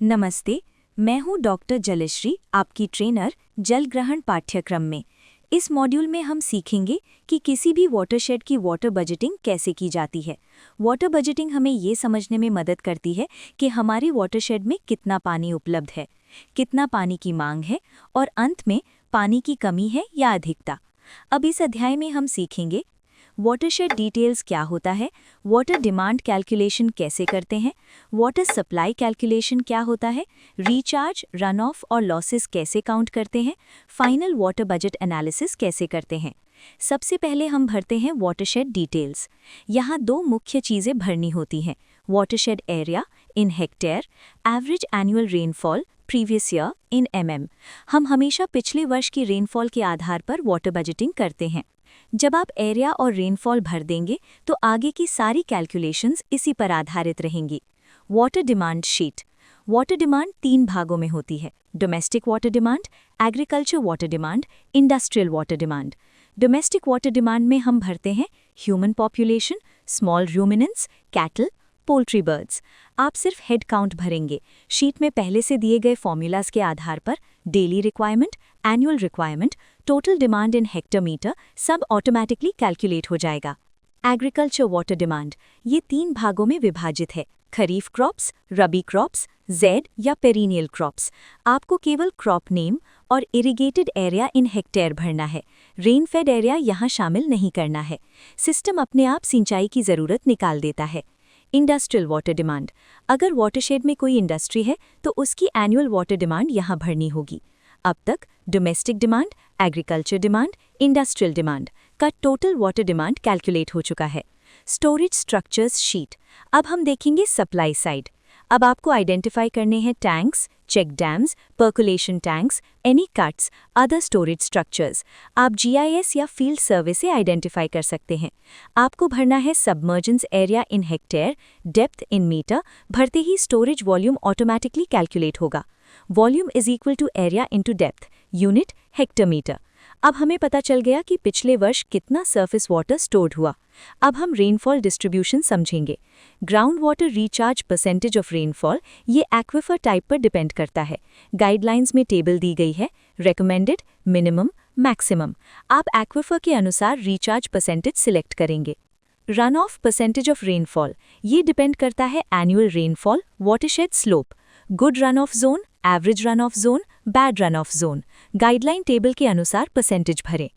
नमस्ते, मैं हूं डॉक्टर जलश्री, आपकी ट्रेनर जल ग्रहण पाठ्यक्रम में। इस मॉड्यूल में हम सीखेंगे कि किसी भी वाटरशेड की वाटर बजटिंग कैसे की जाती है। वाटर बजटिंग हमें ये समझने में मदद करती है कि हमारे वाटरशेड में कितना पानी उपलब्ध है, कितना पानी की मांग है और अंत में पानी की कमी है या अधिकता। अब इस अध्याय में हम सीखेंगे वाटरशेड डिटेल्स क्या होता है, वाटर डिमांड कैलकुलेशन कैसे करते हैं, वाटर सप्लाई कैलकुलेशन क्या होता है, रिचार्ज, रन ऑफ और लॉसेस कैसे काउंट करते हैं, फाइनल वाटर बजट एनालिसिस कैसे करते हैं। सबसे पहले हम भरते हैं वाटरशेड डिटेल्स। यहाँ दो मुख्य चीज़ें भरनी होती हैं, watershed area in hectare, average annual rainfall previous year in हम हमेशा पिछले वर्ष की रेनफॉल के आधार पर वाटर बजटिंग करते हैं। जब आप एरिया और रेनफॉल भर देंगे तो आगे की सारी कैलकुलेशंस इसी पर आधारित रहेंगी। Water demand sheet. Water demand 3 भागों में होती है, domestic water demand, agriculture water demand, industrial water demand. Domestic water demand में हम भरते हैं human population, small ruminants, cattle, poultry birds. आप सिर्फ हेड काउंट भरेंगे। शीट में पहले से दिए गए फॉर्मूलाज के आधार पर daily requirement, annual requirement, total demand in hectometre सब ऑटोमेटिकली कैलकुलेट हो जाएगा। एग्रीकल्चर वाटर डिमांड ये 3 भागों में विभाजित है, खरीफ क्रॉप्स, रबी क्रॉप्स, जेड या पेरिनियल क्रॉप्स। आपको केवल क्रॉप नेम और इरिगेटेड एरिया इन हेक्टेयर भरना है, रेनफेड एरिया यहाँ शामिल नहीं करना है। सिस्टम अपने आप सिंचाई की ज़रूरत निकाल देता है। Industrial water demand. अगर वाटरशेड में कोई इंडस्ट्री है तो उसकी एनुअल वाटर डिमांड यहाँ भरनी होगी। अब तक domestic demand, agriculture demand, industrial demand का टोटल वाटर डिमांड कैलकुलेट हो चुका है। Storage structures sheet. अब हम देखेंगे सप्लाई साइड। अब आपको आइडेंटिफाई करने हैं tanks, check dams, percolation tanks, anicuts, other storage structures. आप जीआईएस या फील्ड सर्वे से आइडेंटिफाई कर सकते हैं। आपको भरना है submergence area in hectare, depth in metre. भरते ही स्टोरेज वॉल्यूम ऑटोमेटिकली कैलकुलेट होगा। Volume is equal to area into depth, unit hectometre. अब हमें पता चल गया कि पिछले वर्ष कितना सरफेस वाटर स्टोर्ड हुआ। अब हम रेनफॉल डिस्ट्रीब्यूशन समझेंगे। Ground water recharge percentage of rainfall ये एक्विफर टाइप पर डिपेंड करता है। गाइडलाइंस में टेबल दी गई है, रेकमेंडेड, मिनिमम, मैक्सिमम। आप एक्विफर के अनुसार रिचार्ज परसेंटेज सिलेक्ट करेंगे। Run of percentage of rainfall ये डिपेंड करता है annual rainfall, watershed slope, good run of zone, average run of zone, bad run of zone. Guideline table के अनुसार percentage भरें।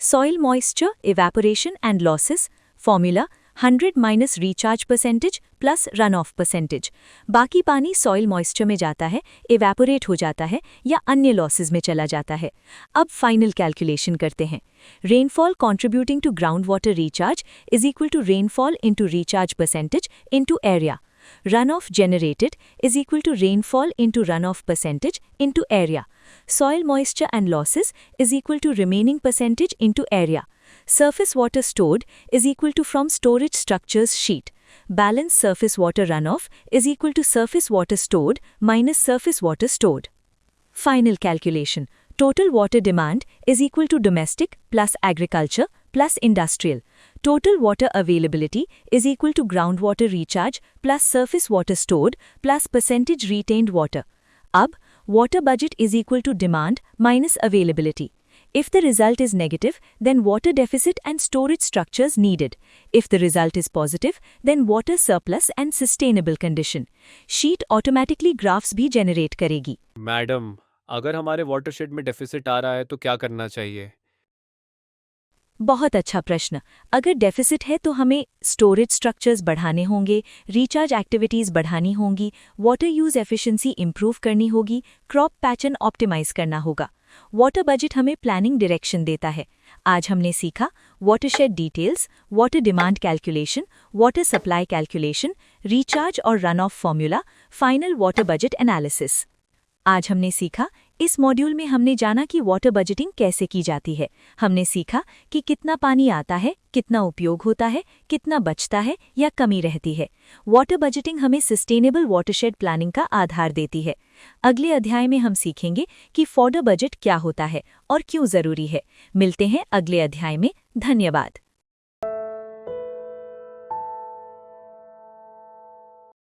Soil moisture, evaporation and losses formula 100 minus recharge percentage plus run of percentage. बाकी पानी soil moisture में जाता है, evaporate हो जाता है या अन्य लॉसेस में चला जाता है। अब फाइनल कैलकुलेशन करते हैं। Rainfall contributing to ground water recharge is equal to rainfall into recharge percentage into area. Runoff generated is equal to rainfall into runoff percentage into area. Soil moisture and losses is equal to remaining percentage into area. Surface water stored is equal to from storage structures sheet. Balance surface water runoff is equal to surface water stored minus surface water stored. Final calculation. Total water demand is equal to domestic plus agriculture plus industrial. Total water availability is equal to groundwater recharge plus surface water stored plus percentage retained water. अब water budget is equal to demand minus availability. If the result is negative, then water deficit and storage structures needed. If the result is positive, then water surplus and sustainable condition. Sheet automatically graphs भी generate करेगी। Madam, अगर हमारे watershed में deficit आ रहा है तो क्या करना चाहिए? बहुत अच्छा प्रश्न। अगर डेफिसिट है तो हमें स्टोरेज स्ट्रक्चर्स बढ़ाने होंगे, रिचार्ज एक्टिविटीज़ बढ़ानी होंगी, वाटर यूज़ एफिशिएंसी इंप्रूव करनी होगी, क्रॉप पैटर्न ऑप्टिमाइज करना होगा। वाटर बजट हमें प्लानिंग डायरेक्शन देता है। आज हमने सीखा watershed details, water demand calculation, water supply calculation, recharge और runoff formula, final water budget analysis. आज हमने सीखा, इस मॉड्यूल में हमने जाना कि वाटर बजटिंग कैसे की जाती है। हमने सीखा कि कितना पानी आता है, कितना उपयोग होता है, कितना बचता है या कमी रहती है। वाटर बजटिंग हमें सस्टेनेबल वाटरशेड प्लानिंग का आधार देती है। अगले अध्याय में हम सीखेंगे कि फॉडर बजट क्या होता है और क्यों ज़रूरी है। मिलते हैं अगले अध्याय में। धन्यवाद।